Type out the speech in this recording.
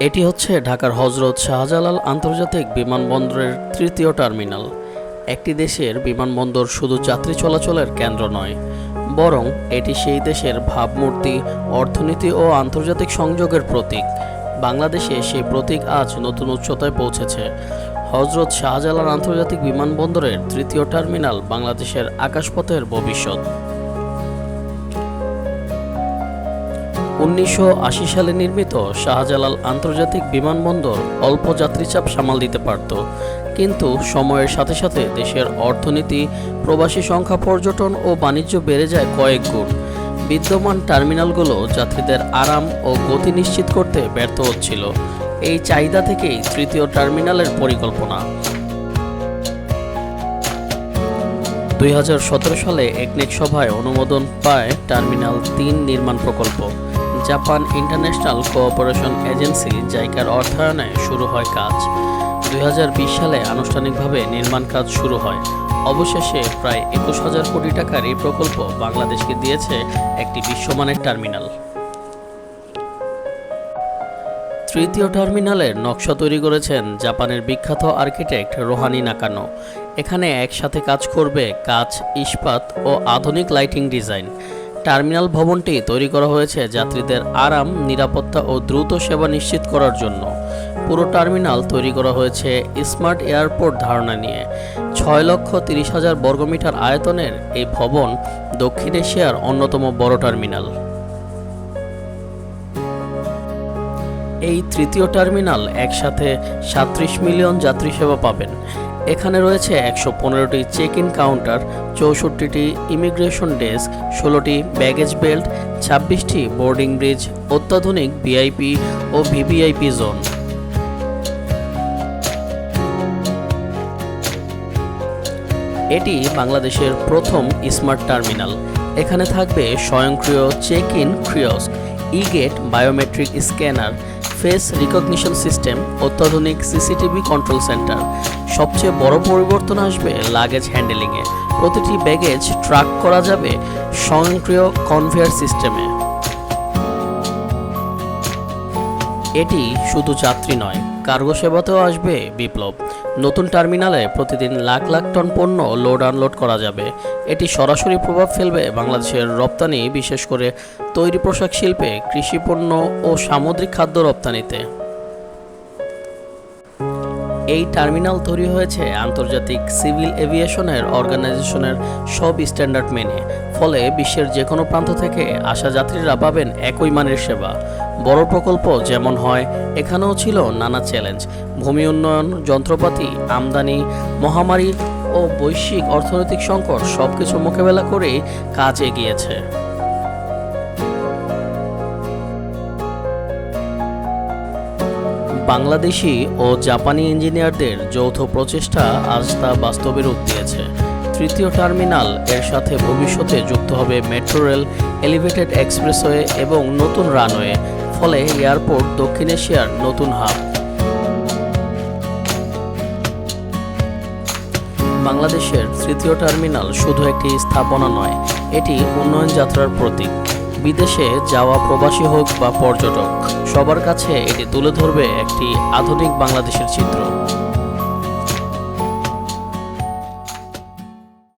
এটি হচ্ছে ঢাকার হযরত শাহজালাল আন্তর্জাতিক বিমানবন্দরের তৃতীয় টার্মিনাল। একটি দেশের বিমানবন্দর শুধু যাত্রী চলাচলের কেন্দ্র নয়, বরং এটি সেই দেশের ভাবমূর্তি, অর্থনীতি ও আন্তর্জাতিক সংযোগের প্রতীক। বাংলাদেশে সেই প্রতীক আজ নতুন উচ্চতায় পৌঁছেছে। হযরত শাহজালাল আন্তর্জাতিক বিমানবন্দরের তৃতীয় টার্মিনাল বাংলাদেশের আকাশপথের ভবিষ্যৎ। 1980 সালে নির্মিত শাহজালাল আন্তর্জাতিক বিমানবন্দর অল্প যাত্রীচাপ সামাল দিতে পারত, কিন্তু সময়ের সাথে সাথে দেশের অর্থনীতি, প্রবাসী সংখ্যা, পর্যটন ও বাণিজ্য বেড়ে যায় কয়েক গুণ। বিদ্যমান টার্মিনালগুলো যাত্রীদের আরাম ও গতি নিশ্চিত করতে ব্যর্থ হচ্ছিল। এই চাহিদা থেকেই তৃতীয় টার্মিনালের পরিকল্পনা। 2017 সালে একনেক সভায় অনুমোদন পায় টার্মিনাল 3 নির্মাণ প্রকল্প। জাপান ইন্টারন্যাশনাল কোঅপারেশন এজেন্সি জাইকার অর্থায়নে শুরু হয় কাজ। 2020 সালে আনুষ্ঠানিকভাবে নির্মাণ কাজ শুরু হয়। অবশেষে প্রায় 21,000 কোটি টাকার এই প্রকল্প বাংলাদেশকে দিয়েছে একটি বিশ্বমানের টার্মিনাল। তৃতীয় টার্মিনালের নকশা তৈরি করেছেন জাপানের বিখ্যাত আর্কিটেক্ট রোহানি নাকানো। এখানে একসাথে কাজ করবে কাঁচ, ইস্পাত ও আধুনিক লাইটিং ডিজাইন। টার্মিনাল ভবনটি তৈরি করা হয়েছে যাত্রীদের আরাম, নিরাপত্তা ও দ্রুত সেবা নিশ্চিত করার জন্য। পুরো টার্মিনাল তৈরি করা হয়েছে স্মার্ট এয়ারপোর্ট ধারণা নিয়ে। 6,30,000 বর্গমিটার আয়তনের এই ভবন দক্ষিণ এশিয়ার অন্যতম বড় টার্মিনাল। এই তৃতীয় টার্মিনাল একসাথে 37 মিলিয়ন যাত্রী সেবা পাবেন। এখানে রয়েছে 115টি চেক ইন কাউন্টার, 64টি ইমিগ্রেশন ডেস্ক, 16টি ব্যাগেজ বেল্ট, 26টি বোর্ডিং ব্রিজ, অত্যাধুনিক ভিআইপি ও ভিভিআইপি জোন। এটি বাংলাদেশের প্রথম স্মার্ট টার্মিনাল। এখানে থাকবে স্বয়ংক্রিয় check in kiosk, e-gate, biometric scanner, face recognition system, অত্যাধুনিক সিসিটিভি কন্ট্রোল সেন্টার। সবচেয়ে বড় পরিবর্তন আসবে লাগেজ হ্যান্ডেলিংয়ে। প্রতিটি ব্যাগেজ ট্র্যাক করা যাবে স্বয়ংক্রিয় কনভেয়ার সিস্টেমে। এটি শুধু যাত্রী নয়, কার্গো সেবাতেও আসবে বিপ্লব। নতুন টার্মিনালে প্রতিদিন লাখ লাখ টন পণ্য লোড আনলোড করা যাবে। এটি সরাসরি প্রভাব ফেলবে বাংলাদেশের রপ্তানি, বিশেষ করে তৈরি পোশাক শিল্পে, কৃষি পণ্য ও সামুদ্রিক খাদ্য রপ্তানিতে। এই টার্মিনাল তৈরি হয়েছে আন্তর্জাতিক সিভিল এভিয়েশনের অর্গানাইজেশনের সব স্ট্যান্ডার্ড মেনে। ফলে বিশ্বের যে কোনো প্রান্ত থেকে আসা যাত্রীরা পাবেন একই মানের সেবা। বড় প্রকল্প যেমন হয়, এখানেও ছিল নানা চ্যালেঞ্জ। ভূমি উন্নয়ন, যন্ত্রপাতি, আমদানি, মহামারী ও বৈশ্বিক অর্থনৈতিক সংকট সবকিছু মোকাবেলা করেই কাজ এগিয়েছে। বাংলাদেশি ও জাপানি ইঞ্জিনিয়ারদের যৌথ প্রচেষ্টা আজ তা বাস্তবে রূপ দিয়েছে। তৃতীয় টার্মিনাল এর সাথে ভবিষ্যতে যুক্ত হবে মেট্রো রেল, এলিভেটেড এক্সপ্রেসওয়ে এবং নতুন রানওয়ে। ফলে এয়ারপোর্ট দক্ষিণ এশিয়ার নতুন হাব। বাংলাদেশের তৃতীয় টার্মিনাল শুধু একটি স্থাপনা নয়, এটি উন্নয়ন যাত্রার প্রতীক। বিদেশে যাওয়া প্রবাসী হোক বা পর্যটক, সবার কাছে এটি তুলে ধরবে একটি আধুনিক বাংলাদেশের চিত্র।